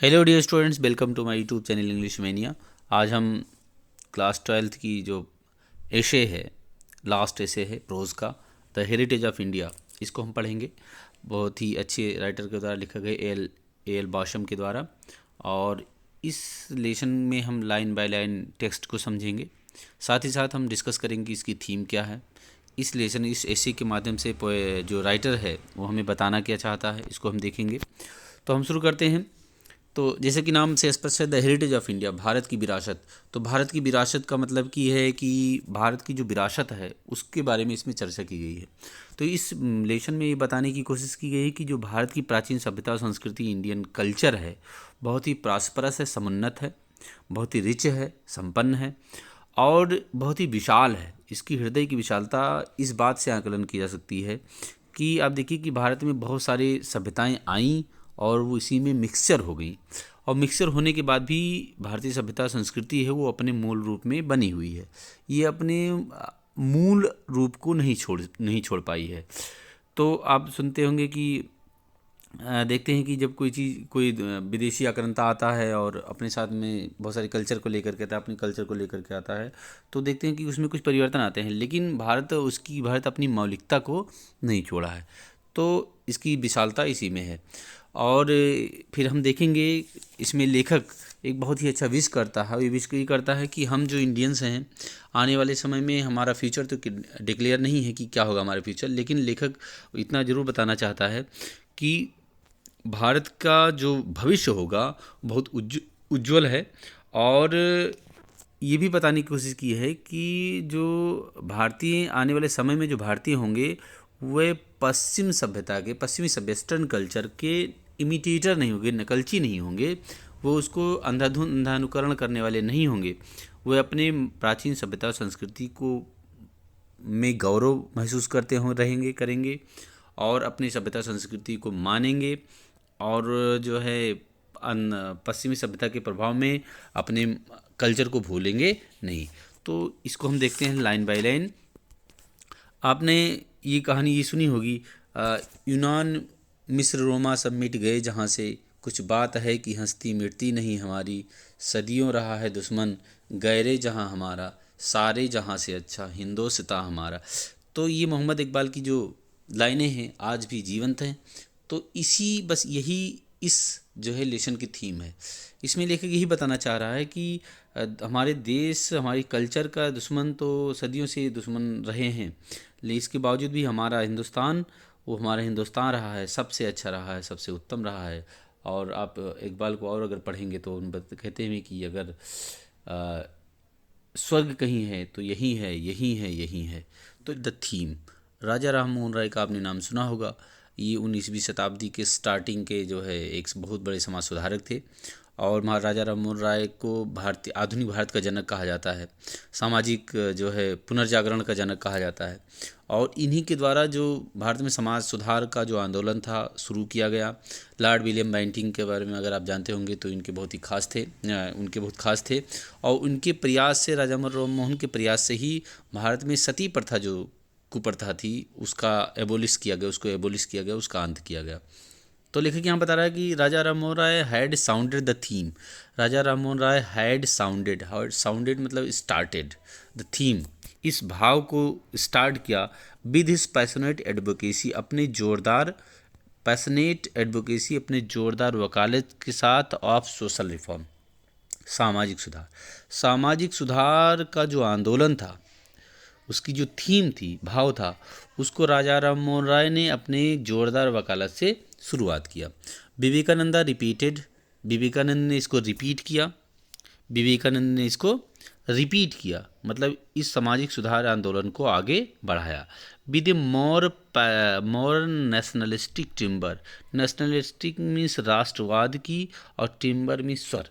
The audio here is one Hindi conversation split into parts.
Hello dear students, welcome to my YouTube channel English mania. आज हम क्लास 12th की जो एशे है, लास्ट एशे है प्रोज का, द हेरिटेज ऑफ इंडिया, इसको हम पढ़ेंगे। बहुत ही अच्छे राइटर के द्वारा लिखा गया, ए एल बाशम के द्वारा। और इस लेसन में हम लाइन बाय लाइन टेक्स्ट को समझेंगे, साथ ही साथ हम डिस्कस करेंगे कि इसकी थीम क्या है। इस एशे के माध्यम से जो राइटर है वो हमें बताना क्या चाहता है, इसको हम देखेंगे। तो हम शुरू करते हैं। तो जैसे कि नाम से स्पष्ट है, the heritage of India, Bharat की विरासत। तो भारत की विरासत का मतलब कि है कि भारत की जो विरासत है उसके बारे में इसमें चर्चा की गई है। तो इस लेसन में ये बताने की कोशिश की गई है कि जो भारत की प्राचीन सभ्यता और संस्कृति, इंडियन कल्चर है, बहुत ही प्रॉस्परस है, समुन्नत है, बहुत ही रिच है, संपन्न है और बहुत ही विशाल है। इसकी हृदय की विशालता इस बात से आकलन की जा सकती है कि आप देखिए कि भारत में बहुत सारी सभ्यताएं आईं और वो इसी में मिक्सचर हो गई। और मिक्सचर होने के बाद भी भारतीय सभ्यता संस्कृति है वो अपने मूल रूप में बनी हुई है। ये अपने मूल रूप को नहीं छोड़ पाई है। तो आप सुनते होंगे कि देखते हैं कि जब कोई विदेशी आक्रांता आता है और अपने साथ में बहुत सारे कल्चर को लेकर के आता है, अपने कल्चर को लेकर के आता है, तो देखते हैं कि उसमें कुछ परिवर्तन आते हैं, लेकिन भारत अपनी मौलिकता को नहीं छोड़ा है। तो इसकी विशालता इसी में है। और फिर हम देखेंगे इसमें लेखक एक बहुत ही अच्छा विश करता है। ये विश ये करता है कि हम जो इंडियंस हैं, आने वाले समय में हमारा फ्यूचर तो डिक्लेयर नहीं है कि क्या होगा हमारा फ्यूचर, लेकिन लेखक इतना ज़रूर बताना चाहता है कि भारत का जो भविष्य होगा बहुत उज्जवल है। और ये भी बताने की कोशिश की है कि जो भारतीय आने वाले समय में जो भारतीय होंगे वे पश्चिमी सभ्य वेस्टर्न कल्चर के इमिटेटर नहीं होंगे, नकलची नहीं होंगे। वो उसको अंधानुकरण करने वाले नहीं होंगे। वे अपने प्राचीन सभ्यता और संस्कृति को में गौरव महसूस करते हो रहेंगे करेंगे और अपनी सभ्यता संस्कृति को मानेंगे। और जो है पश्चिमी सभ्यता के प्रभाव में अपने कल्चर को भूलेंगे नहीं। तो इसको हम देखते हैं लाइन बाय लाइन। आपने ये कहानी ये सुनी होगी, यूनान मिस्र रोमा सब मिट गए जहाँ से, कुछ बात है कि हंसती मिटती नहीं हमारी, सदियों रहा है दुश्मन गैरे जहाँ हमारा, सारे जहाँ से अच्छा हिंदोसिता हमारा। तो ये मोहम्मद इकबाल की जो लाइनें हैं आज भी जीवंत हैं। तो बस यही इस जो है लेसन की थीम है। इसमें लेखक यही बताना चाह रहा है कि हमारे देश हमारी कल्चर का दुश्मन तो सदियों से दुश्मन रहे हैं, लेकिन इसके बावजूद भी हमारा हिंदुस्तान वो हमारा हिंदुस्तान रहा है, सबसे अच्छा रहा है, सबसे उत्तम रहा है। और आप इकबाल को और अगर पढ़ेंगे तो कहते हैं कि अगर स्वर्ग कहीं है तो यही है, यही है, यही है। तो द थीम, राजा राम मोहन राय का आपने नाम सुना होगा। ये 19वीं शताब्दी के स्टार्टिंग के जो है एक बहुत बड़े समाज सुधारक थे। और महाराजा राम मोहन राय को भारतीय आधुनिक भारत का जनक कहा जाता है, सामाजिक जो है पुनर्जागरण का जनक कहा जाता है। और इन्हीं के द्वारा जो भारत में समाज सुधार का जो आंदोलन था शुरू किया गया। लॉर्ड विलियम बेंटिंग के बारे में अगर आप जानते होंगे तो उनके बहुत खास थे। और उनके प्रयास से, राजा राम मोहन के प्रयास से ही भारत में सती प्रथा जो कुप्रथा थी उसको एबोलिश किया गया, उसका अंत किया गया। तो लेखक यहाँ बता रहा है कि Raja Ram Mohan Roy had sounded the theme. Raja Ram Mohan Roy had sounded मतलब स्टार्टेड द थीम, इस भाव को स्टार्ट किया विद हिज पैशनेट एडवोकेसी, अपने जोरदार वकालत के साथ ऑफ सोशल रिफॉर्म, सामाजिक सुधार का जो आंदोलन था, उसकी जो थीम थी, भाव था, उसको राजा राम मोहन राय ने अपने जोरदार वकालत से शुरुआत किया। विवेकानंद ने इसको रिपीट किया मतलब इस सामाजिक सुधार आंदोलन को आगे बढ़ाया। With A more nationalistic timber, nationalistic means राष्ट्रवाद की, और टिम्बर मीन्स स्वर।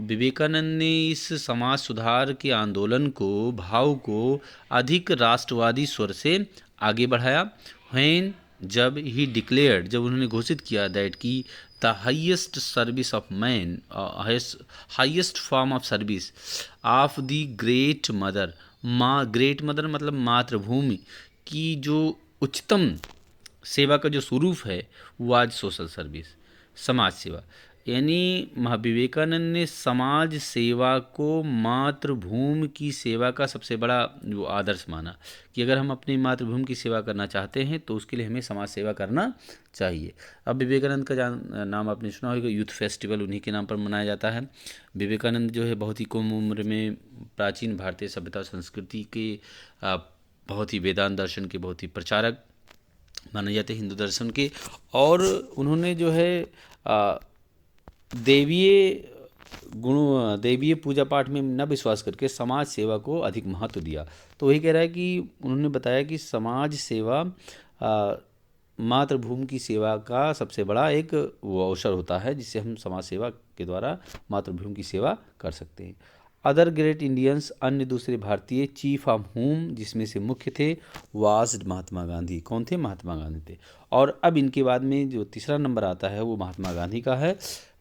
विवेकानंद ने इस समाज सुधार के आंदोलन को, भाव को अधिक राष्ट्रवादी स्वर से आगे बढ़ाया। व्हेन, जब उन्होंने घोषित किया दैट कि the highest service of man, highest form of service of the great mother, great mother मतलब मातृभूमि की जो उच्चतम सेवा का जो स्वरूप है वो आज सोशल सर्विस, समाज सेवा। यानी विवेकानंद ने समाज सेवा को मातृभूमि की सेवा का सबसे बड़ा जो आदर्श माना कि अगर हम अपनी मातृभूमि की सेवा करना चाहते हैं तो उसके लिए हमें समाज सेवा करना चाहिए। अब विवेकानंद का नाम आपने सुना होगा, यूथ फेस्टिवल उन्हीं के नाम पर मनाया जाता है। विवेकानंद जो है बहुत ही कम उम्र में प्राचीन भारतीय सभ्यता संस्कृति के बहुत ही वेदांत दर्शन के बहुत ही प्रचारक माने जाते हैं, हिंदू दर्शन के। और उन्होंने जो है देवीय पूजा पाठ में न विश्वास करके समाज सेवा को अधिक महत्व दिया। तो वही कह रहा है कि उन्होंने बताया कि समाज सेवा मातृभूमि की सेवा का सबसे बड़ा एक वो अवसर होता है जिससे हम समाज सेवा के द्वारा मातृभूमि की सेवा कर सकते हैं। अदर ग्रेट इंडियंस, अन्य दूसरे भारतीय, चीफ ऑफ होम जिसमें से मुख्य थे वाज महात्मा गांधी। कौन थे? महात्मा गांधी थे। और अब इनके बाद में जो तीसरा नंबर आता है वो महात्मा गांधी का है।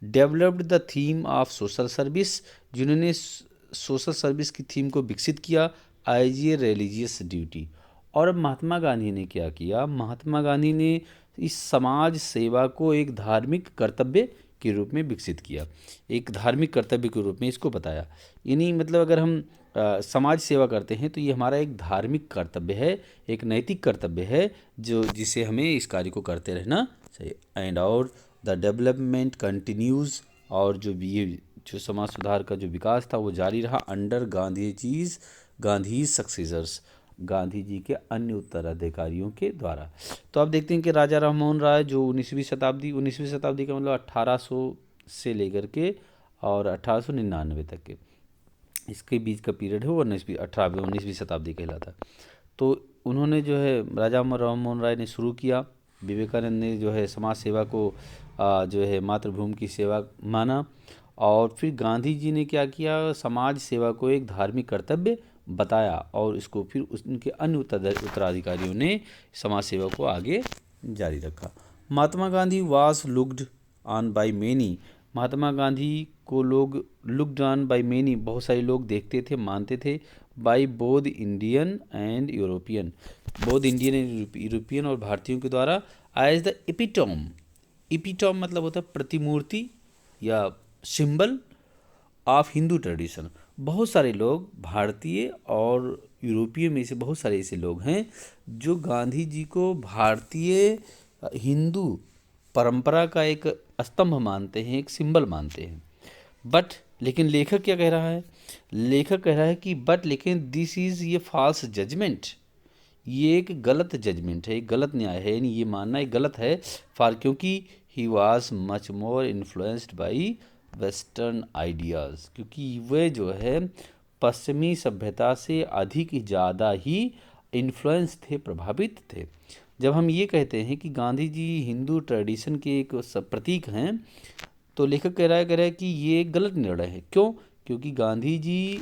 Developed the theme of social service, जिन्होंने सोशल सर्विस की थीम को विकसित किया एज ए रिलीजियस ड्यूटी। और अब महात्मा गांधी ने क्या किया? महात्मा गांधी ने इस समाज सेवा को एक धार्मिक कर्तव्य के रूप में विकसित किया, एक धार्मिक कर्तव्य के रूप में इसको बताया। यानी मतलब अगर हम समाज सेवा करते हैं तो ये हमारा एक धार्मिक कर्तव्य है, एक नैतिक कर्तव्य है जो जिसे हमें इस कार्य को करते रहना चाहिए। एंड और द डेवलपमेंट कंटिन्यूज़, और जो समाज सुधार का जो विकास था वो जारी रहा अंडर गांधी सक्सेसर्स, गांधी जी के अन्य उत्तराधिकारियों के द्वारा। तो आप देखते हैं कि राजा राममोहन राय जो 19वीं शताब्दी का मतलब 1800 से लेकर के और 1899 तक के इसके बीच का पीरियड है वो 19वीं शताब्दी कहलाता। तो उन्होंने जो है राजा राममोहन राय ने शुरू किया। विवेकानंद ने जो है समाज सेवा को जो है मातृभूमि की सेवा माना। और फिर गांधी जी ने क्या किया? समाज सेवा को एक धार्मिक कर्तव्य बताया और इसको फिर उनके अन्य उत्तराधिकारियों ने समाज सेवा को आगे जारी रखा। Mahatma Gandhi was looked on by many, Mahatma Gandhi को लोग लुक्ड ऑन बाय मेनी, बहुत सारे लोग देखते थे, मानते थे। By both Indian and European, both Indian and European और भारतीयों के द्वारा एज द एपिटॉम मतलब होता है प्रतिमूर्ति या सिंबल ऑफ हिंदू ट्रेडिशन। बहुत सारे लोग भारतीय और यूरोपीय में से बहुत सारे ऐसे लोग हैं जो गांधी जी को भारतीय हिंदू परंपरा का एक स्तंभ मानते हैं, एक सिंबल मानते हैं। बट लेकिन लेखक क्या कह रहा है? लेखक कह रहा है कि लेकिन दिस इज़ ये फॉल्स जजमेंट, ये एक गलत जजमेंट है, एक गलत न्याय है, यानी ये मानना एक गलत है। क्योंकि he was much more influenced by western ideas, क्योंकि वे जो है पश्चिमी सभ्यता से अधिक ज़्यादा ही इन्फ्लुएंस थे, प्रभावित थे। जब हम ये कहते हैं कि गांधी जी हिंदू ट्रेडिशन के एक प्रतीक हैं तो लेखक कह रहा है कि ये गलत निर्णय है। क्यों? क्योंकि गांधी जी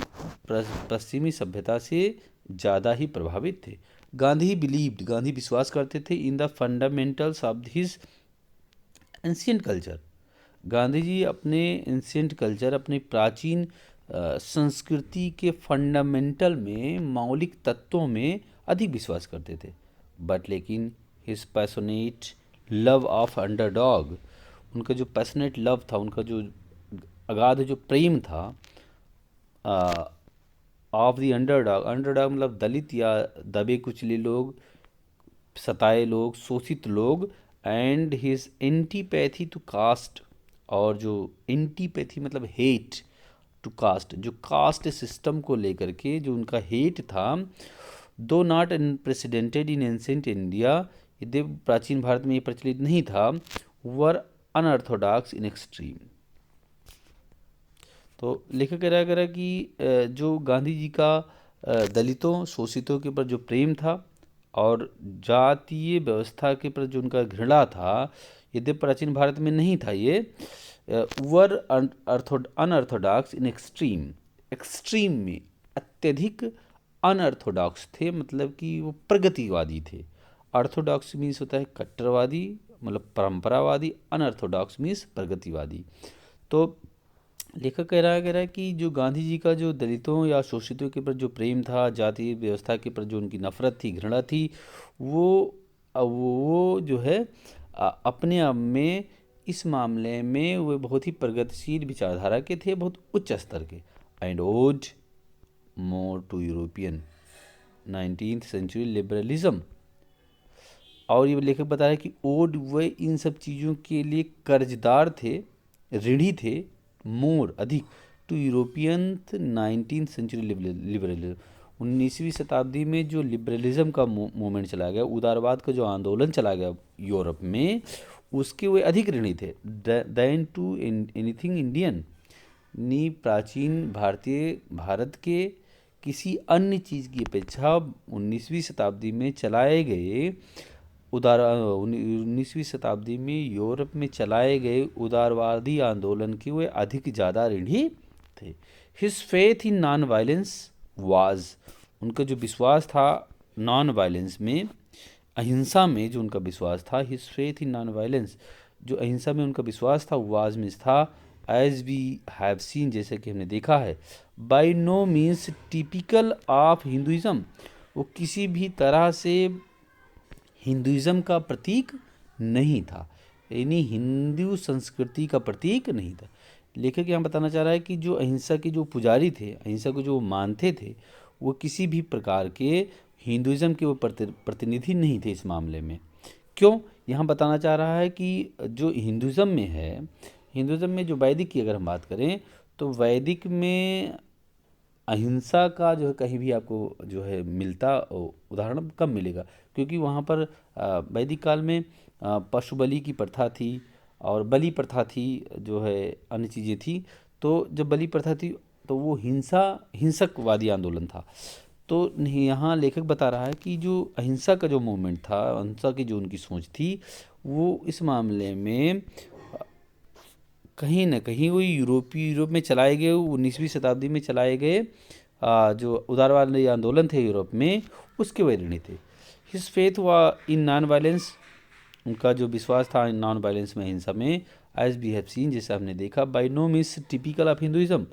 पश्चिमी सभ्यता से ज़्यादा ही प्रभावित थे। गांधी विश्वास करते थे in the fundamentals of his ancient culture. Gandhi ji अपने एंशिएंट कल्चर, अपने प्राचीन संस्कृति के फंडामेंटल में, मौलिक तत्वों में अधिक विश्वास करते थे। लेकिन his passionate love of underdog, उनका जो पैशनेट लव था, उनका जो अगाध जो प्रेम था ऑफ द अंडरडॉग मतलब दलित या दबे कुचले लोग, सताए लोग, शोषित लोग। And his antipathy to caste, और जो एंटीपैथी मतलब हेट टू कास्ट, जो कास्ट सिस्टम को लेकर के जो उनका हेट था, do not unprecedented in ancient India, यदि प्राचीन भारत में ये प्रचलित नहीं था, वर अनऑर्थोडॉक्स इन एक्सट्रीम। तो लेखक कह रहा है कि जो गांधी जी का दलितों, शोषितों के ऊपर जो प्रेम था और जातीय व्यवस्था के प्रति जो उनका घृणा था, यदि प्राचीन भारत में नहीं था, ये वर अनऑर्थोडॉक्स इन एक्सट्रीम में अत्यधिक अनऑर्थोडॉक्स थे, मतलब कि वो प्रगतिवादी थे। ऑर्थोडॉक्स मीन्स होता है कट्टरवादी, मतलब परंपरावादी। Unorthodox means प्रगतिवादी। तो लेखक कह रहा है कि जो गांधी जी का जो दलितों या शोषितों के प्रति जो प्रेम था, जातीय व्यवस्था के प्रति जो उनकी नफरत थी, घृणा थी, वो जो है अपने आप में इस मामले में वे बहुत ही प्रगतिशील विचारधारा के थे, बहुत उच्च स्तर के। And owed more to European 19th century liberalism. और ये लेखक बता रहा है कि ओड वे इन सब चीज़ों के लिए कर्जदार थे, ऋणी थे, मोर अधिक, to European 19th century liberalism. 19वीं शताब्दी में जो लिबरलिज्म का मूवमेंट चला गया, उदारवाद का जो आंदोलन चला गया यूरोप में, उसके वे अधिक ऋणी थे दैन टू एनीथिंग इंडियन, नी प्राचीन भारत के किसी अन्य चीज़ की अपेक्षा 19वीं शताब्दी में चलाए गए 19वीं शताब्दी में यूरोप में चलाए गए उदारवादी आंदोलन के वे अधिक ज़्यादा ऋणी थे। His faith in non violence was, उनका जो विश्वास था नॉन वायलेंस में, अहिंसा में जो उनका विश्वास था, his faith in non violence, जो अहिंसा में उनका विश्वास था, वाज मीन्स था, एज वी हैव सीन, जैसे कि हमने देखा है, by no means typical of Hinduism, वो किसी भी तरह से हिंदुइज्म का प्रतीक नहीं था, यानी हिंदू संस्कृति का प्रतीक नहीं था। लेखक यहाँ बताना चाह रहा है कि जो अहिंसा के जो पुजारी थे, अहिंसा को जो मानते थे, वो किसी भी प्रकार के हिंदुइज्म के वो प्रतिनिधि नहीं थे इस मामले में। क्यों? यहाँ बताना चाह रहा है कि जो हिंदुइज्म में है, हिंदुइज्म में जो वैदिक की अगर हम बात करें तो वैदिक में अहिंसा का जो है कहीं भी आपको जो है मिलता उदाहरण कम मिलेगा, क्योंकि वहाँ पर वैदिक काल में पशु बलि की प्रथा थी और बलि प्रथा थी, जो है अन्य चीज़ें थी। तो जब बलि प्रथा थी तो वो हिंसकवादी आंदोलन था। तो यहाँ लेखक बता रहा है कि जो अहिंसा का जो मूवमेंट था, अहिंसा की जो उनकी सोच थी, वो इस मामले में कहीं ना कहीं वो यूरोप में चलाए गए 19वीं शताब्दी में चलाए गए जो उदारवादी आंदोलन थे यूरोप में, उसके वे ऋणी थे। हिज फेथ वा इन नॉन वायलेंस, उनका जो विश्वास था इन नॉन वायलेंस में, हिंसा में, एज वी हैव सीन, जैसे हमने देखा, by no means typical of Hinduism,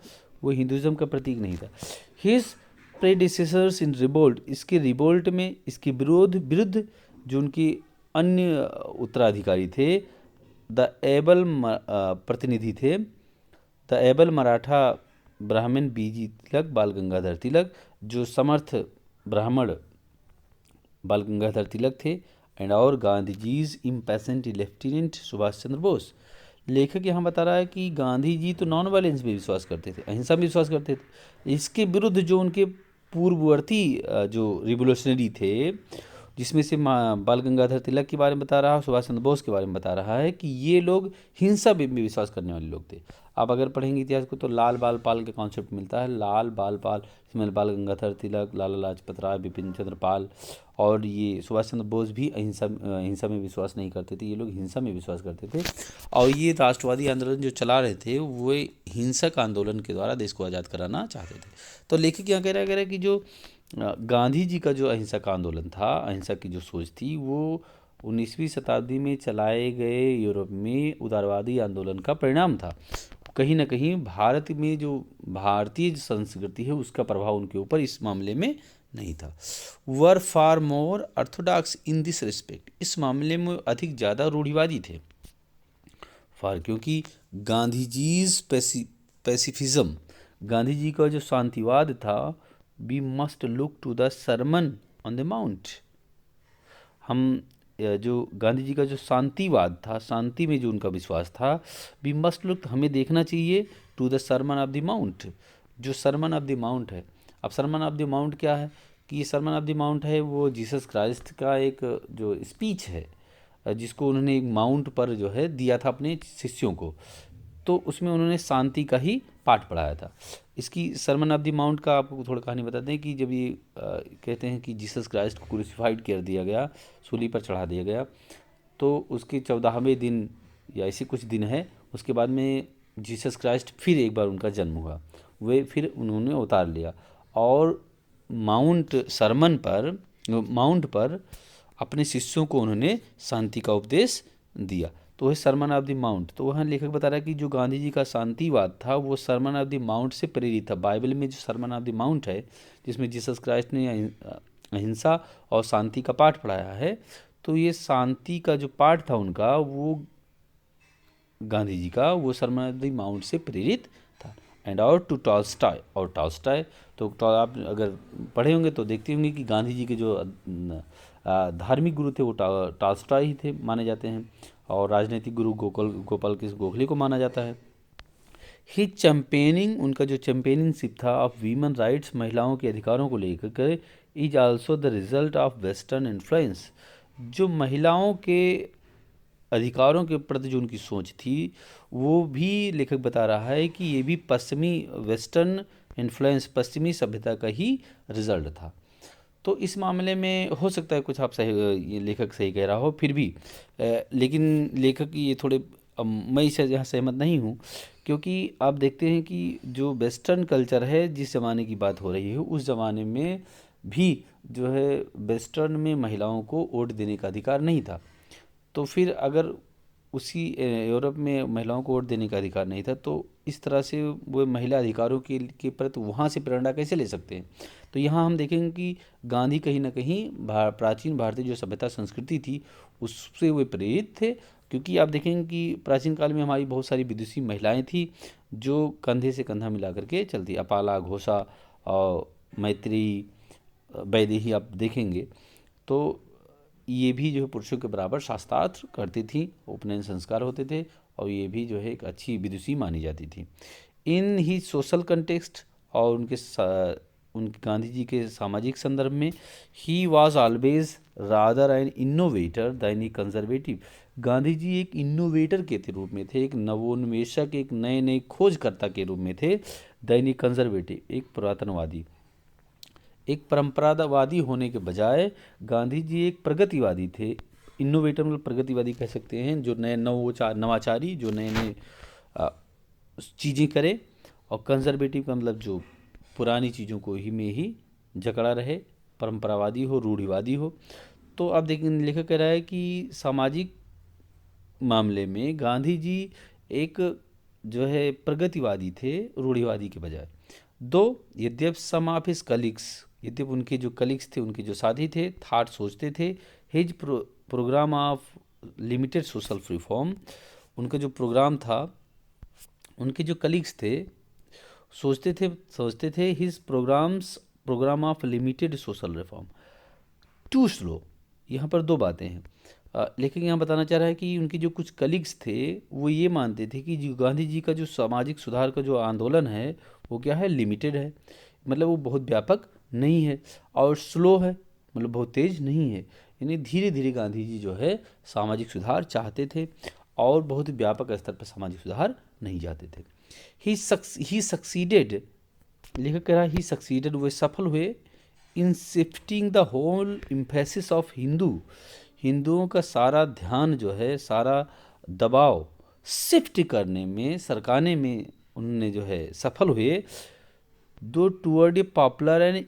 वो हिंदुइज्म का प्रतीक नहीं था। हिज प्रेडिसेसर्स इन रिवोल्ट, इसके रिवोल्ट में, इसके विरुद्ध जो उनके अन्य उत्तराधिकारी थे, द एबल प्रतिनिधि थे, द एबल मराठा ब्राह्मण बीजी तिलक बाल गंगाधर तिलक, जो समर्थ ब्राह्मण बाल गंगाधर तिलक थे, एंड और गांधी जीज इम्पैसेंट लेफ्टिनेंट सुभाष चंद्र बोस। लेखक यहाँ बता रहा है कि गांधी जी तो नॉन वायलेंस में विश्वास करते थे, अहिंसा में विश्वास करते थे। इसके विरुद्ध जो उनके पूर्ववर्ती जो रिवोल्यूशनरी थे, जिसमें से बाल गंगाधर तिलक के बारे में बता रहा है, सुभाष चंद्र बोस के बारे में बता रहा है कि ये लोग हिंसा में विश्वास करने वाले लोग थे। आप अगर पढ़ेंगे इतिहास को तो लाल बाल पाल का कॉन्सेप्ट मिलता है, लाल बाल पाल, इसमें बाल गंगाधर तिलक, लाला लाजपत राय, बिपिन चंद्र पाल, और ये सुभाष चंद्र बोस भी हिंसा में विश्वास नहीं करते थे, ये लोग हिंसा में विश्वास करते थे। और ये राष्ट्रवादी आंदोलन जो चला रहे थे वो हिंसक आंदोलन के द्वारा देश को आज़ाद कराना चाहते थे। तो लेखक यहाँ कह रहा है कि जो गांधी जी का जो अहिंसा का आंदोलन था, अहिंसा की जो सोच थी, वो 19वीं शताब्दी में चलाए गए यूरोप में उदारवादी आंदोलन का परिणाम था। कहीं ना कहीं भारत में जो भारतीय संस्कृति है उसका प्रभाव उनके ऊपर इस मामले में नहीं था। वर फार मोर ऑर्थोडॉक्स इन दिस रिस्पेक्ट, इस मामले में अधिक ज़्यादा रूढ़िवादी थे। फार क्योंकि गांधी जीज पैसिफिज्म, गांधी जी का जो शांतिवाद था, we must look to the sermon on the mount, हम जो गांधी जी का जो शांतिवाद था, शांति में जो उनका विश्वास था, वी मस्ट लुक, हमें देखना चाहिए, to the sermon of the mount, जो सरमन ऑफ द माउंट है। अब सरमन ऑफ द माउंट क्या है कि ये सरमन ऑफ द माउंट है वो जीसस क्राइस्ट का एक जो स्पीच है, जिसको उन्होंने एक माउंट पर जो है दिया था अपने शिष्यों को, तो उसमें उन्होंने शांति का ही पाठ पढ़ाया था। इसकी सरमन ऑफ द माउंट का आपको थोड़ा कहानी बता दें कि जब ये कहते हैं कि जीसस क्राइस्ट को क्रूसिफाइड कर दिया गया, सूली पर चढ़ा दिया गया, तो उसके 14वें दिन या ऐसे कुछ दिन है, उसके बाद में जीसस क्राइस्ट फिर एक बार उनका जन्म हुआ, वे फिर उन्होंने उतार लिया और माउंट पर अपने शिष्यों को उन्होंने शांति का उपदेश दिया, तो वह सरमन ऑफ द माउंट। तो वहाँ लेखक बता रहा है कि जो गांधी जी का शांतिवाद था वो सरमन ऑफ द माउंट से प्रेरित था। बाइबल में जो सरमन ऑफ द माउंट है, जिसमें जीसस क्राइस्ट ने अहिंसा और शांति का पाठ पढ़ाया है, तो ये शांति का जो पाठ था उनका, वो गांधी जी का वो सरमन ऑफ द माउंट से प्रेरित था। एंड और टू टॉल्स्टॉय, और टॉल्स्टॉय तो आप अगर पढ़े होंगे तो देखते होंगे कि गांधी जी के जो धार्मिक गुरु थे वो टॉल्स्टॉय ही थे माने जाते हैं, और राजनीतिक गुरु गोपाल कृष्ण गोखले को माना जाता है। ही चैम्पेनिंग, उनका जो चैम्पेनिंगशिप था ऑफ वीमन राइट्स, महिलाओं के अधिकारों को लेकर के, is also the result of western influence. जो महिलाओं के अधिकारों के प्रति जो उनकी सोच थी, वो भी लेखक बता रहा है कि ये भी पश्चिमी वेस्टर्न इन्फ्लुएंस, पश्चिमी सभ्यता का ही रिजल्ट था। तो इस मामले में हो सकता है कुछ आप सही, ये लेखक सही कह रहा हो, फिर भी लेकिन लेखक ये थोड़े मैं इससे यहाँ सहमत नहीं हूँ, क्योंकि आप देखते हैं कि जो वेस्टर्न कल्चर है, जिस ज़माने की बात हो रही है, उस ज़माने में भी जो है वेस्टर्न में महिलाओं को वोट देने का अधिकार नहीं था। तो फिर अगर उसी यूरोप में महिलाओं को वोट देने का अधिकार नहीं था, तो इस तरह से वो महिला अधिकारों के प्रति वहाँ से प्रेरणा कैसे ले सकते हैं। तो यहाँ हम देखेंगे कि गांधी कहीं ना कहीं प्राचीन भारतीय जो सभ्यता संस्कृति थी उससे वे प्रेरित थे, क्योंकि आप देखेंगे कि प्राचीन काल में हमारी बहुत सारी विदुषी महिलाएं थी जो कंधे से कंधा मिला करके चलती, अपाला, घोषा और मैत्री, वैदेही आप देखेंगे तो ये भी जो है पुरुषों के बराबर शास्त्रार्थ करती थी, उपनयन संस्कार होते थे, और ये भी जो है एक अच्छी विदुषी मानी जाती थी। इन ही सोशल कंटेक्स्ट, और उनके गांधी जी के सामाजिक संदर्भ में, he was always rather an innovator than a conservative. Gandhi ji एक इनोवेटर के रूप में थे, एक नवोन्मेषक, एक नए नए खोजकर्ता के रूप में थे, दैन ई कंजर्वेटिव एक पुरातनवादी। एक परंपरावादी होने के बजाय गांधी जी एक प्रगतिवादी थे। इनोवेटर मतलब प्रगतिवादी कह सकते हैं, जो नए नवाचारी, जो नए नए चीज़ें करे, और कंजर्वेटिव का मतलब जो पुरानी चीज़ों को ही में ही जकड़ा रहे, परंपरावादी हो, रूढ़िवादी हो। तो आप देखें लेखक कह रहा है कि सामाजिक मामले में गांधी जी एक जो है प्रगतिवादी थे, रूढ़िवादी के बजाय। दो यद्यप सम ऑफ हिज कलीग्स, यद्यप उनके जो कलीग्स थे, उनके जो साथी थे, थाट सोचते थे, his programme of limited social reform, उनका जो प्रोग्राम था, उनके जो कलीग्स थे सोचते थे his programme of limited social reform too slow. यहाँ पर दो बातें हैं। लेखक यहाँ बताना चाह रहा है कि उनके जो कुछ कलीग्स थे वो ये मानते थे कि जो गांधी जी का जो सामाजिक सुधार का जो आंदोलन है वो क्या है, लिमिटेड है, मतलब वो बहुत व्यापक नहीं है, और स्लो है, मतलब बहुत तेज नहीं है। यानी धीरे धीरे गांधी जी जो है सामाजिक सुधार चाहते थे, और बहुत व्यापक स्तर पर सामाजिक सुधार नहीं चाहते थे। ही सक्सीडेड, लेखक कह रहा है ही सक्सीडेड, वे सफल हुए in shifting the whole emphasis of हिंदुओं का सारा ध्यान जो है, सारा दबाव शिफ्ट करने में, सरकाने में उन्होंने जो है सफल हुए। Though toward a popular and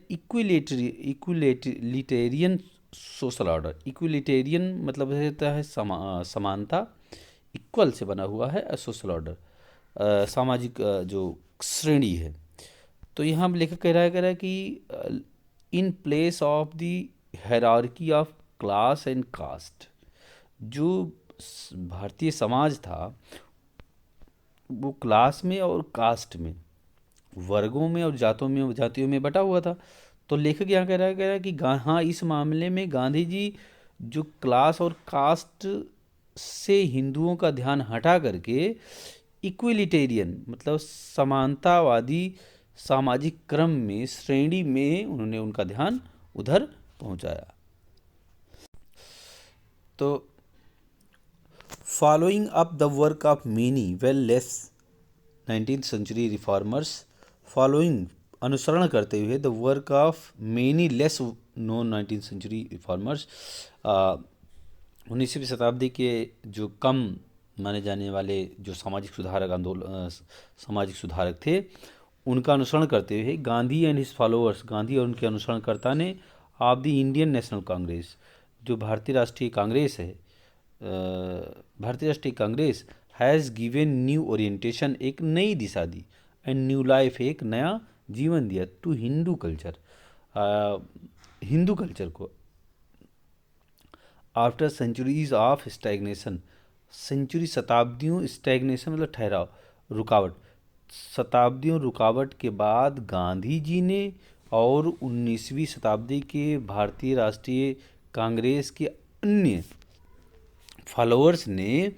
equalitarian social order. Equalitarian मतलब होता है समानता, इक्वल से बना हुआ है, सोशल ऑर्डर सामाजिक जो श्रेणी है। तो यहाँ लेखक कह रहा है कि in place of the hierarchy of class and caste, जो भारतीय समाज था वो क्लास में और कास्ट में, वर्गों में और जातियों में बटा हुआ था। तो लेखक यहाँ कह रहा है कि हाँ, इस मामले में गांधी जी जो क्लास और कास्ट से हिंदुओं का ध्यान हटा करके इक्विलिटेरियन मतलब समानतावादी सामाजिक क्रम में, श्रेणी में उन्होंने उनका ध्यान उधर पहुंचाया। तो following up the work of many well less 19th century reformers, following अनुसरण करते हुए the work of many less known 19th century reformers, 19वीं शताब्दी के जो कम माने जाने वाले जो सामाजिक सुधारक थे, उनका अनुसरण करते हुए Gandhi and his followers, Gandhi और उनके अनुसरणकर्ता ने of the Indian National Congress, जो भारतीय राष्ट्रीय कांग्रेस है, भारतीय राष्ट्रीय Congress has given new orientation, एक नई दिशा दी, एंड न्यू लाइफ, एक नया जीवन दिया, to Hindu culture, Hindu culture को, after centuries of stagnation, century, शताब्दियों, स्टैग्नेशन मतलब ठहराव, रुकावट, शताब्दियों रुकावट के बाद गांधी जी ने और 19वीं शताब्दी के भारतीय राष्ट्रीय कांग्रेस के अन्य फॉलोअर्स ने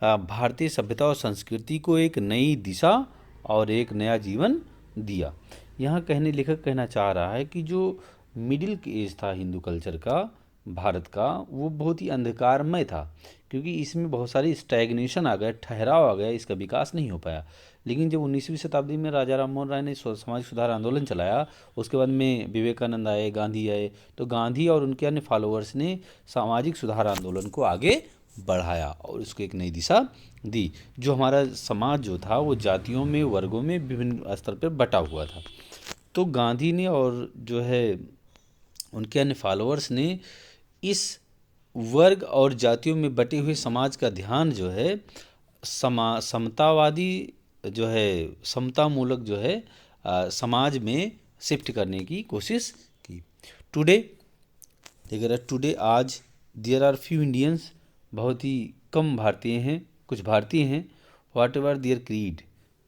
भारतीय सभ्यता और संस्कृति को एक नई दिशा और एक नया जीवन दिया। यहाँ लेखक कहना चाह रहा है कि जो मिडिल एज था हिंदू कल्चर का, भारत का, वो बहुत ही अंधकारमय था, क्योंकि इसमें बहुत सारी स्टैग्नेशन आ गया, ठहराव आ गया, इसका विकास नहीं हो पाया। लेकिन जब 19वीं शताब्दी में राजा राममोहन राय ने सामाजिक सुधार आंदोलन चलाया, उसके बाद में विवेकानंद आए, गांधी आए, तो गांधी और उनके अन्य फॉलोअर्स ने सामाजिक सुधार आंदोलन को आगे बढ़ाया और उसको एक नई दिशा दी। जो हमारा समाज जो था वो जातियों में, वर्गों में, विभिन्न स्तर पर बटा हुआ था। तो गांधी ने और जो है उनके अन्य फॉलोअर्स ने इस वर्ग और जातियों में बटे हुए समाज का ध्यान जो है समतावादी जो है समतामूलक जो है समाज में शिफ्ट करने की कोशिश की। टुडे देखिए, टुडे आज देयर आर फ्यू इंडियंस, बहुत ही कम भारतीय हैं, कुछ भारतीय हैं, व्हाट एवर देयर क्रीड,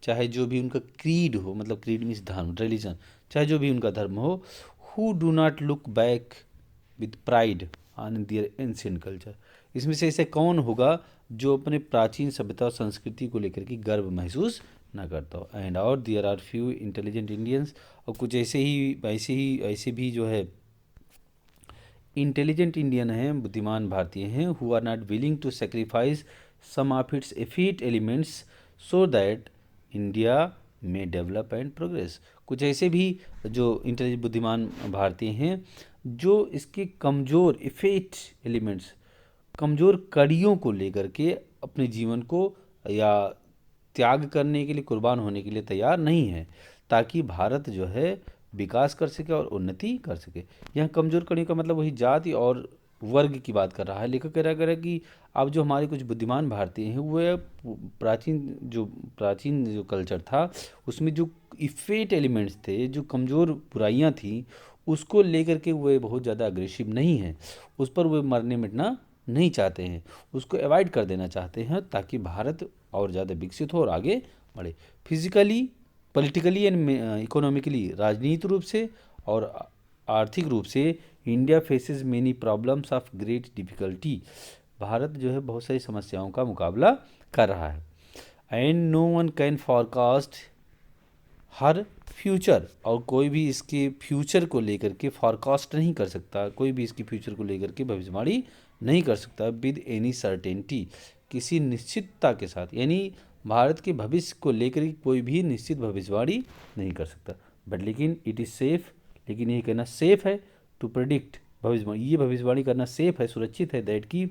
चाहे जो भी उनका क्रीड हो, मतलब क्रीड मीन्स धर्म, रिलीजन, चाहे जो भी उनका धर्म हो, who do not look back with pride on their ancient culture. इसमें से ऐसे कौन होगा जो अपने प्राचीन सभ्यता और संस्कृति को लेकर के गर्व महसूस ना करता हो। एंड और there are few intelligent Indians, और कुछ ऐसे भी जो है इंटेलिजेंट इंडियन हैं, बुद्धिमान भारतीय हैं, who are not willing to sacrifice some of its effete elements so that India में डेवलप एंड प्रोग्रेस। कुछ ऐसे भी जो इंटेलिजेंट बुद्धिमान भारतीय हैं जो इसके कमज़ोर इफेक्ट एलिमेंट्स, कमज़ोर कड़ियों को लेकर के अपने जीवन को या त्याग करने के लिए, कुर्बान होने के लिए तैयार नहीं है, ताकि भारत जो है विकास कर सके और उन्नति कर सके। यहाँ कमज़ोर कड़ियों का मतलब वही जाति और वर्ग की बात कर रहा है। लेखक कह रहा है कि अब जो हमारे कुछ बुद्धिमान भारतीय हैं वो प्राचीन जो कल्चर था उसमें जो इफेक्ट एलिमेंट्स थे, जो कमज़ोर बुराइयां थी, उसको लेकर के वो बहुत ज़्यादा अग्रेसिव नहीं हैं, उस पर वो मरने मिटना नहीं चाहते हैं, उसको अवॉइड कर देना चाहते हैं, ताकि भारत और ज़्यादा विकसित हो और आगे बढ़े, फिजिकली, पॉलिटिकली एंड इकोनॉमिकली, राजनीतिक रूप से और आर्थिक रूप से। India faces many problems of great difficulty, Bharat जो है बहुत सारी समस्याओं का मुकाबला कर रहा है। And no one can forecast her future, और कोई भी इसके फ्यूचर को लेकर के फॉरकास्ट नहीं कर सकता, कोई भी इसकी फ्यूचर को लेकर के भविष्यवाणी नहीं कर सकता विद एनी सर्टेनिटी, किसी निश्चितता के साथ, यानी भारत के भविष्य को लेकर कोई भी निश्चित भविष्यवाणी नहीं कर सकता। बट लेकिन इट इज़ सेफ, लेकिन ये कहना सेफ है टू प्रेडिक्ट, भविष्यवाणी, ये भविष्यवाणी करना सेफ है, सुरक्षित है, दैट की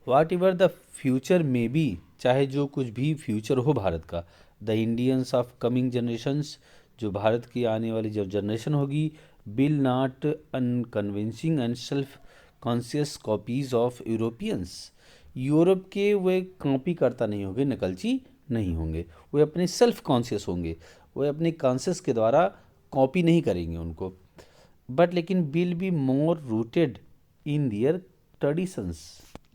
वाट एवर द फ्यूचर में बी, चाहे जो कुछ भी फ्यूचर हो भारत का, the Indians of coming generations, जो भारत की आने वाली जो जनरेशन होगी, will not unconvincing and self conscious copies of Europeans, Europe के वे कॉपी करता नहीं होंगे, नकलची नहीं होंगे, वे अपने सेल्फ कॉन्शियस होंगे, वे अपने कॉन्शियस के द्वारा कॉपी नहीं करेंगे उनको, बट लेकिन will be more rooted in their traditions.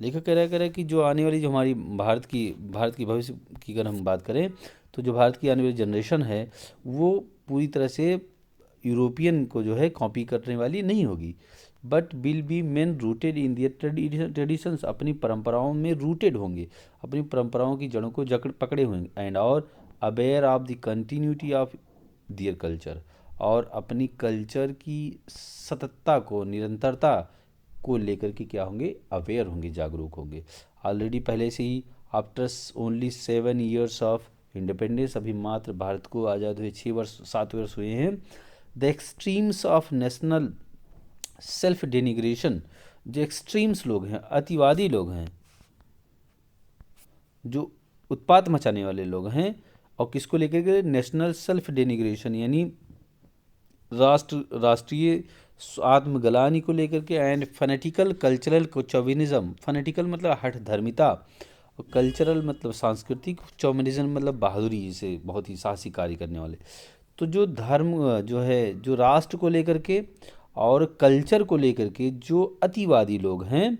लेखक कह रहा है कि जो आने वाली, जो हमारी भारत की भविष्य की अगर हम बात करें, तो जो भारत की आने वाली जनरेशन है वो पूरी तरह से यूरोपियन को जो है कॉपी करने वाली नहीं होगी, but will be men rooted in their traditions, अपनी परंपराओं में रूटेड होंगे, अपनी परंपराओं की जड़ों को पकड़े होंगे, एंड और aware of the continuity of their culture, और अपनी कल्चर की सततता को, निरंतरता को लेकर के क्या होंगे, अवेयर होंगे, जागरूक होंगे। ऑलरेडी पहले से ही after only 7 years of independence, अभी मात्र भारत को आज़ाद हुए 7 वर्ष हुए हैं, the extremes of national self denigration, जो एक्सट्रीम्स लोग हैं, अतिवादी लोग हैं, जो उत्पात मचाने वाले लोग हैं, और किसको लेकर के, नेशनल सेल्फ डेनिग्रेशन, यानी राष्ट्रीय आत्मगलानी को लेकर के, एंड फनेटिकल कल्चरल चौविनिज्म, फनेटिकल मतलब हठ धर्मिता, और कल्चरल मतलब सांस्कृतिक, चौविनिज्म मतलब बहादुरी से बहुत ही साहसी कार्य करने वाले। तो जो धर्म जो है, जो राष्ट्र को लेकर के और कल्चर को लेकर के जो अतिवादी लोग हैं,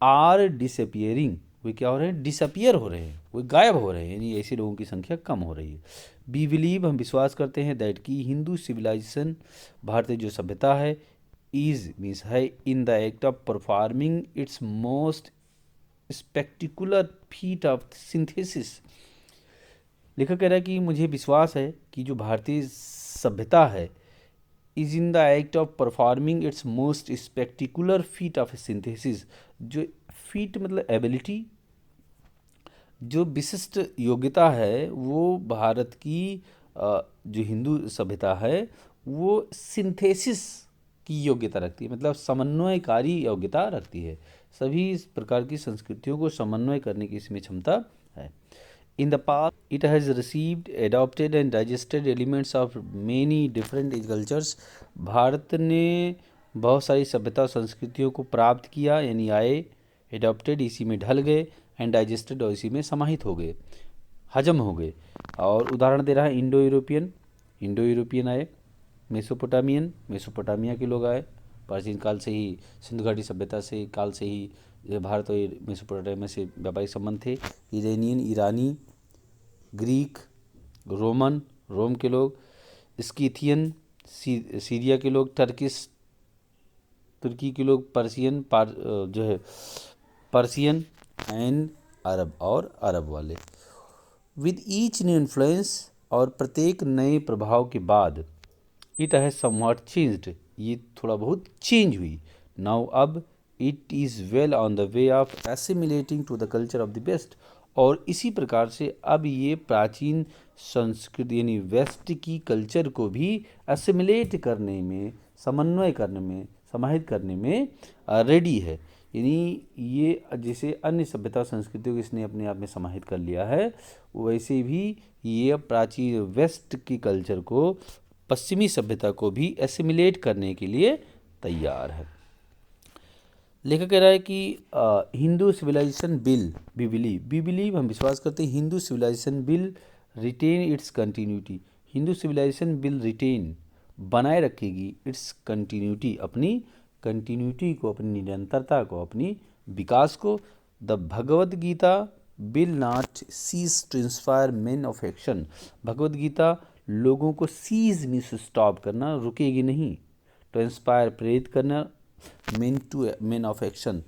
आर डिसअपियरिंग, वे क्या हो रहे हैं, डिसअपियर हो रहे हैं, वे गायब हो रहे हैं, यानी ऐसे लोगों की संख्या कम हो रही है। वी बिलीव, हम विश्वास करते हैं, दैट की हिंदू सिविलाइजेशन, भारतीय जो सभ्यता है, इज मीन्स है, in the act of performing it's most spectacular feet of synthesis. लेखक कह रहा है कि मुझे विश्वास है कि जो भारतीय सभ्यता है, is in the act of performing it's most spectacular feet of synthesis. जो फीट मतलब एबिलिटी, जो विशिष्ट योग्यता है वो भारत की जो हिंदू सभ्यता है वो सिंथेसिस की योग्यता रखती है, मतलब समन्वयकारी योग्यता रखती है। सभी इस प्रकार की संस्कृतियों को समन्वय करने की इसमें क्षमता है। In the past, it has received, adopted and digested elements of many different cultures. Bharat ने बहुत सारी सभ्यता और संस्कृतियों को प्राप्त किया, यानी आए, एडॉप्टेड इसी में ढल गए, एंड डाइजेस्टेड और इसी में समाहित हो गए, हजम हो गए। और उदाहरण दे रहा है इंडो यूरोपियन आए, मेसोपोटामिया के लोग आए, प्राचीन काल से ही सिंधु घाटी सभ्यता से काल से ही भारत और मेसोपोटामिया से व्यापारिक संबंध थे। ईरानी, ग्रीक, रोम के लोग, स्किथियन, सीरिया के लोग, तुर्की के लोग, पर्सियन एंड अरब वाले। विद ईच न्यू इन्फ्लुएंस, और प्रत्येक नए प्रभाव के बाद, इट हैज समवॉट चेंज्ड, ये थोड़ा बहुत चेंज हुई। नाउ अब it is well on the way of assimilating to the culture of the west, और इसी प्रकार से अब ये प्राचीन संस्कृति यानी वेस्ट की कल्चर को भी एसिमिलेट करने में, समन्वय करने में, समाहित करने में रेडी है। यानी ये जैसे अन्य सभ्यता संस्कृतियों को इसने अपने आप में समाहित कर लिया है, वैसे भी ये प्राचीन वेस्ट की कल्चर को, पश्चिमी सभ्यता को भी एसिमिलेट करने के लिए तैयार है। लेखक कह रहा है कि Hindu civilization will, we believe, हम विश्वास करते हैं, Hindu civilization will retain its continuity, Hindu civilization will retain, बनाए रखेगी, इट्स कंटिन्यूटी, अपनी कंटिन्यूटी को, अपनी निरंतरता को, अपनी विकास को। The Bhagavad Gita will not cease to inspire man of action, Bhagavad Gita लोगों को सीज मीन्स स्टॉप करना, रुकेगी नहीं, टू इंस्पायर, प्रेरित करना, मेन ऑफ एक्शन,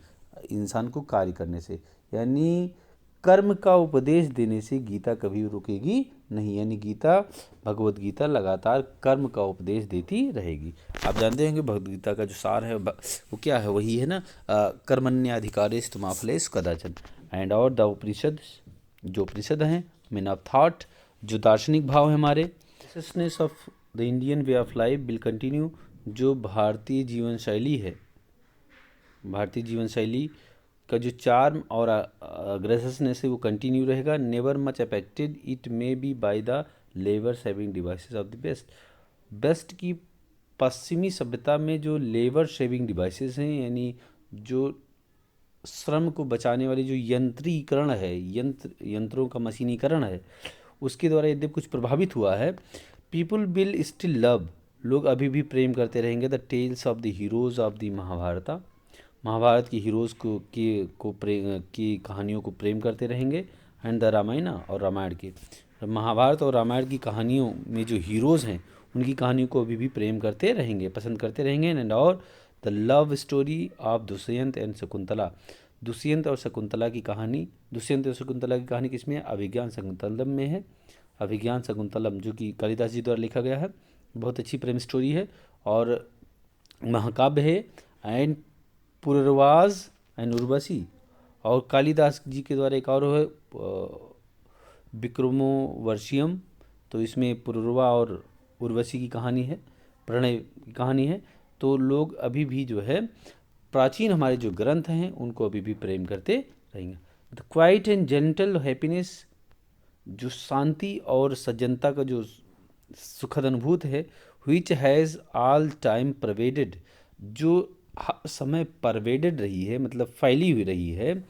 इंसान को कार्य करने से, यानी कर्म का उपदेश देने से गीता कभी रुकेगी नहीं, यानी गीता, भगवद गीता लगातार कर्म का उपदेश देती रहेगी। आप जानते होंगे भगवद गीता का जो सार है वो क्या है, वही है ना, कर्मण्यधिकारिस्तु मा फलेषु कदाचन, एंड और द उपनिषद, जो उपनिषद हैं, मेन ऑफ थॉट, जो दार्शनिक भाव है हमारे, consciousness of the Indian way of life will continue, जो भारतीय जीवन शैली है, भारतीय जीवन शैली का जो चार्म और अग्रेसिवनेस है वो कंटिन्यू रहेगा। Never much affected it may be by the labour saving devices of the best की पश्चिमी सभ्यता में जो लेबर सेविंग डिवाइसेस हैं, यानी जो श्रम को बचाने वाली जो यंत्रीकरण है, यंत्रों का मशीनीकरण है, उसके द्वारा यद्यपि कुछ प्रभावित हुआ है। पीपुल विल स्टिल लव, लोग अभी भी प्रेम करते रहेंगे, the tales of the heroes of the Mahabharata, Mahabharat की हीरोज़ की कहानियों को प्रेम करते रहेंगे, एंड द रामायण, और रामायण के, महाभारत और रामायण की कहानियों में जो हीरोज़ हैं उनकी कहानियों को अभी भी प्रेम करते रहेंगे, पसंद करते रहेंगे। एंड और the love story of Dushyant and Shakuntala, Dushyant और शकुंतला की कहानी, दुष्यंत और शकुंतला की कहानी किसमें है, अभिज्ञान शकुंतलम में है, अभिज्ञान शकुंतलम जो कि कालिदास जी द्वारा लिखा गया है, बहुत अच्छी प्रेम स्टोरी है और महाकाव्य है। एंड पुरवाज एंड उर्वशी, और कालिदास जी के द्वारा एक और है विक्रमोर्वशीयम, तो इसमें पुरवा और उर्वशी की कहानी है, प्रणय की कहानी है। तो लोग अभी भी जो है प्राचीन हमारे जो ग्रंथ हैं उनको अभी भी प्रेम करते रहेंगे। The quiet and gentle happiness, जो शांति और सज्जनता का जो सुखद अनुभूत है, which has all time pervaded, जो समय परवेडेड रही है, मतलब फैली हुई रही है,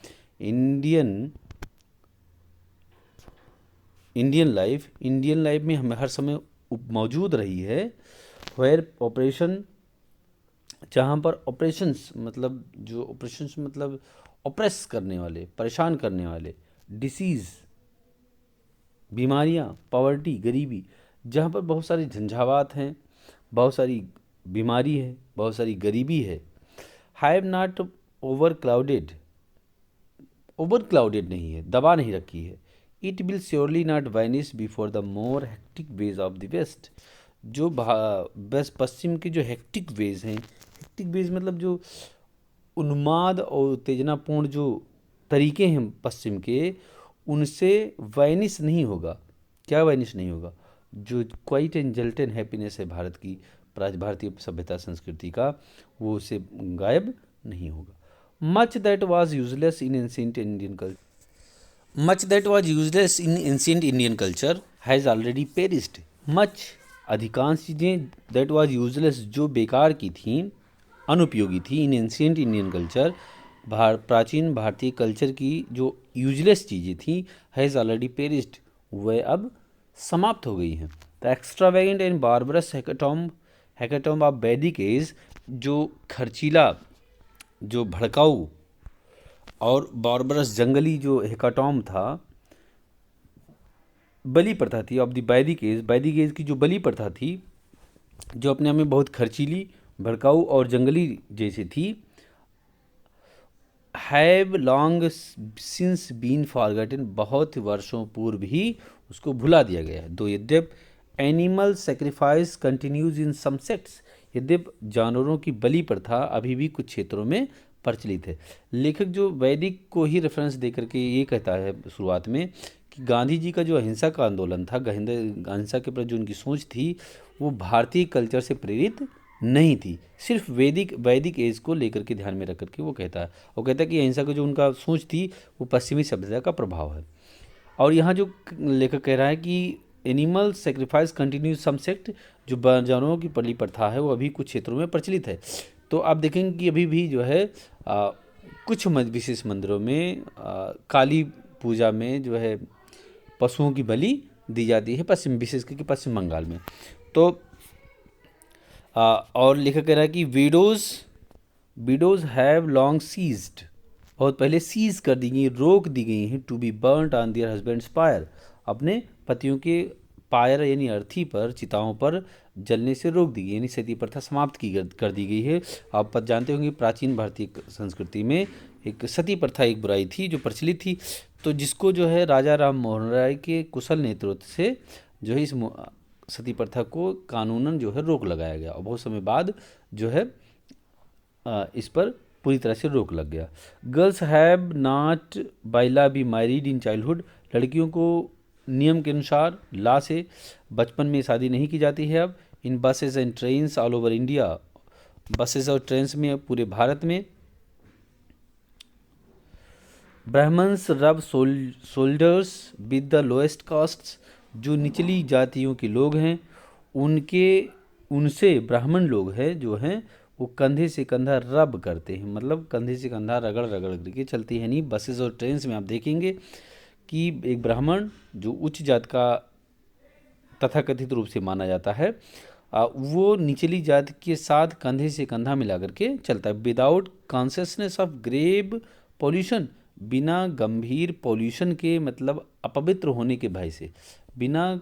इंडियन लाइफ में हमें हर समय मौजूद रही है। वेयर ऑपरेशन, जहाँ पर ऑपरेशंस मतलब ऑप्रेस करने वाले, परेशान करने वाले, डिसीज़, बीमारियाँ, पॉवर्टी, गरीबी, जहाँ पर बहुत सारे झंझावात हैं, बहुत सारी बीमारी है, बहुत सारी गरीबी है, हैव नॉट ओवर क्लाउडेड नहीं है, दबा नहीं रखी है, it will surely not vanish before the more hectic ways of the west. जो वेस्ट पश्चिम के जो हेक्टिक वेज हैं, हेक्टिक वेज मतलब जो उन्माद और उत्तेजनापूर्ण जो तरीके हैं पश्चिम के, उनसे वाइनिश नहीं होगा। क्या वाइनिश नहीं होगा? जो क्वाइट एंड जल्टन हैप्पीनेस है भारत की, भारतीय सभ्यता संस्कृति का, वो उससे गायब नहीं होगा। Much that was useless in ancient Indian culture much that was useless in ancient Indian culture has already perished. Much, अधिकांश चीज़ें, दैट वाज यूजलेस, जो बेकार की थी, अनुपयोगी थी, इन एंशिएंट इंडियन कल्चर, प्राचीन भारतीय कल्चर की जो यूजलेस चीज़ें थी, हैज़ ऑलरेडी पेरिस्ड, वह अब समाप्त हो गई हैं। The extravagant and barbarous हैकेटॉम्ब of वैदिक एज, जो खर्चीला, जो भड़काऊ और बारबरस जंगली जो हेकाटॉम्ब था, बलि प्रथा थी ऑफ द वैदिक एज की जो बलि प्रथा थी, जो अपने आप में बहुत खर्चीली, भड़काऊ और जंगली जैसी थी, have long since been forgotten, बहुत वर्षों पूर्व ही उसको भुला दिया गया है। दो यद्यप animal sacrifice continues in some sects, यद्यप जानवरों की बलि प्रथा अभी भी कुछ क्षेत्रों में प्रचलित है। लेखक जो वैदिक को ही रेफरेंस दे करके ये कहता है शुरुआत में कि गांधी जी का जो अहिंसा का आंदोलन था, अहिंसा के प्रति जो उनकी सोच थी, वो भारतीय कल्चर से प्रेरित नहीं थी, सिर्फ वैदिक एज को लेकर के ध्यान में रख करके वो कहता है। वो कहता है कि अहिंसा का जो उनका सोच थी, वो पश्चिमी सभ्यता का प्रभाव है। और यहाँ जो लेखक कह रहा है कि एनिमल सेक्रीफाइस कंटिन्यू सम सेक्ट, जो जानवरों की बलि प्रथा है, वो अभी कुछ क्षेत्रों में प्रचलित है। तो आप देखेंगे कि अभी भी जो है कुछ विशेष मंदिरों में काली पूजा में जो है पशुओं की बलि दी जाती है, विशेष करके पश्चिम बंगाल में। तो और लेखक कह रहा है कि विडोज हैव लॉन्ग सीज्ड, बहुत पहले सीज कर दी गई, रोक दी गई हैं, to be burnt on their husbands pyre, अपने पतियों के पायर यानी अर्थी पर, चिताओं पर जलने से रोक दी गई, यानी सती प्रथा समाप्त कर दी गई है। आप जानते होंगे प्राचीन भारतीय संस्कृति में एक सती प्रथा एक बुराई थी जो प्रचलित थी, तो जिसको जो है राजा राम मोहन राय के कुशल नेतृत्व से जो है इस सती प्रथा को कानूनन जो है रोक लगाया गया, और बहुत समय बाद जो है इस पर पूरी तरह से रोक लग गया। Girls have not by law be married in childhood, लड़कियों को नियम के अनुसार ला से बचपन में शादी नहीं की जाती है अब। In buses and trains all over India, buses और ट्रेन्स में पूरे भारत में। Brahmans rub shoulders with the lowest castes, जो निचली जातियों के लोग हैं उनसे ब्राह्मण लोग हैं जो हैं वो कंधे से कंधा रब करते हैं, मतलब कंधे से कंधा रगड़ रगड़ करके चलती है। नहीं, बसेस और ट्रेन्स में आप देखेंगे कि एक ब्राह्मण जो उच्च जात का तथाकथित रूप से माना जाता है, वो निचली जाति के साथ कंधे से कंधा मिला करके चलता है, without consciousness of grave pollution, बिना गंभीर पॉल्यूशन के, मतलब अपवित्र होने के भय से, बिना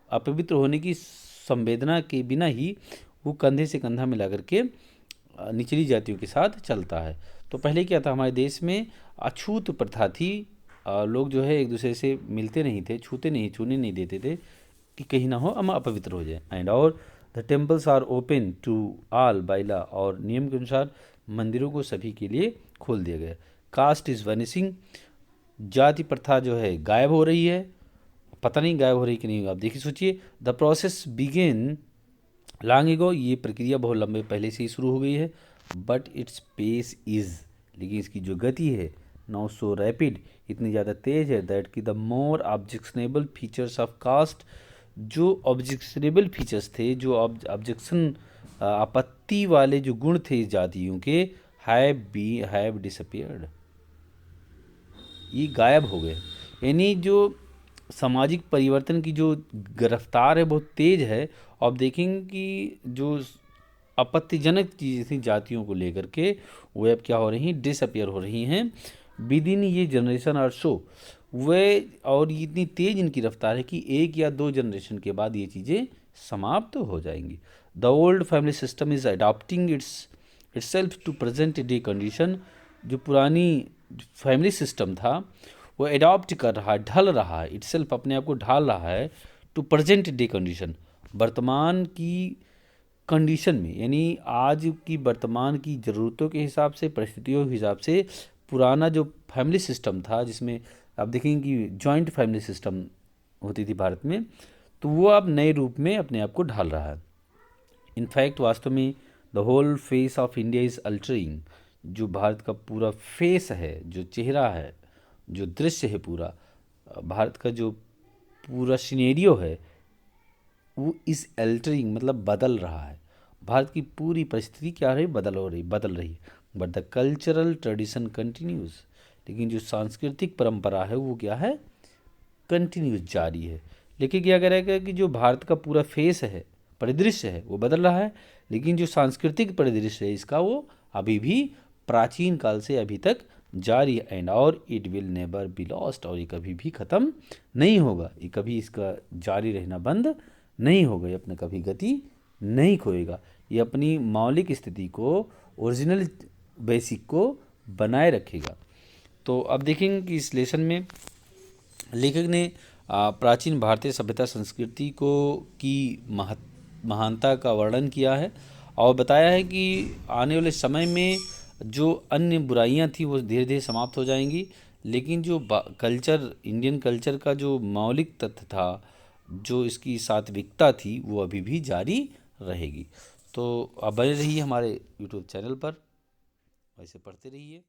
अपवित्र होने की संवेदना के बिना ही वो कंधे से कंधा मिला करके निचली जातियों के साथ चलता है। तो पहले क्या था, हमारे देश में अछूत प्रथा थी, लोग जो है एक दूसरे से मिलते नहीं थे, छूने नहीं देते थे कि कहीं ना हो हम अपवित्र हो जाए। एंड और the temples are open to all by law, और नियम के अनुसार मंदिरों को सभी के लिए खोल दिया गया। कास्ट इज़ वैनिशिंग, जाति प्रथा जो है गायब हो रही है, पता नहीं गायब हो रही कि नहीं, आप देखिए सोचिए। The process begin long ago, ये प्रक्रिया बहुत लंबे पहले से ही शुरू हो गई है, बट इट्स पेस इज़, लेकिन इसकी जो गति है नाउ सो रैपिड, इतनी ज़्यादा तेज़ है, दैट कि the more objectionable features of caste, जो ऑब्जेक्शनेबल फीचर्स थे, जो ऑब्जेक्शन आपत्ति वाले जो गुण थे इस जातियों के, हैव डिसअपियर्ड, ये गायब हो गए। यानी जो सामाजिक परिवर्तन की जो रफ्तार है बहुत तेज़ है। आप देखेंगे कि जो आपत्तिजनक चीज़ें थी जातियों को लेकर के, वो अब क्या हो रही हैं, डिसअपियर हो रही हैं। विद इन ये जनरेशन आर सो, वे और ये इतनी तेज़ इनकी रफ्तार है कि 1 या 2 जनरेशन के बाद ये चीज़ें समाप्त हो जाएंगी। The old family system is adopting itself to present day condition. जो पुरानी फैमिली सिस्टम था वो एडॉप्ट कर रहा है, ढल रहा है, इट्सेल्फ अपने आप को ढाल रहा है, टू प्रेजेंट डे कंडीशन, वर्तमान की कंडीशन में, यानी आज की वर्तमान की ज़रूरतों के हिसाब से, परिस्थितियों के हिसाब से पुराना जो फैमिली सिस्टम था, जिसमें आप देखेंगे कि जॉइंट फैमिली सिस्टम होती थी भारत में, तो वो अब नए रूप में अपने आप को ढाल रहा है। इनफैक्ट वास्तव में the whole face of India is altering. जो भारत का पूरा फेस है, जो चेहरा है, जो दृश्य है, पूरा भारत का जो पूरा सिनेरियो है, वो इस अल्टरिंग मतलब बदल रहा है। भारत की पूरी परिस्थिति क्या है, बदल रही है। But the cultural tradition continues, लेकिन जो सांस्कृतिक परंपरा है वो क्या है, कंटिन्यूज, जारी है। लेकिन क्या करेगा कि जो भारत का पूरा फेस है, परिदृश्य है, वो बदल रहा है, लेकिन जो सांस्कृतिक परिदृश्य है इसका वो अभी भी प्राचीन काल से अभी तक जारी है। एंड और it will never be lost, और ये कभी भी ख़त्म नहीं होगा, ये कभी इसका जारी रहना बंद नहीं होगा, ये अपना कभी गति नहीं खोएगा, ये अपनी मौलिक स्थिति को, ओरिजिनल बेसिक को बनाए रखेगा। तो अब देखेंगे कि इस लेसन में लेखक ने प्राचीन भारतीय सभ्यता संस्कृति को की महानता का वर्णन किया है और बताया है कि आने वाले समय में जो अन्य बुराइयां थी वो धीरे धीरे समाप्त हो जाएंगी, लेकिन जो कल्चर, इंडियन कल्चर का जो मौलिक तत्व था, जो इसकी सात्विकता थी, वो अभी भी जारी रहेगी। तो आप बने रहिए हमारे यूट्यूब चैनल पर, ऐसे पढ़ते रहिए।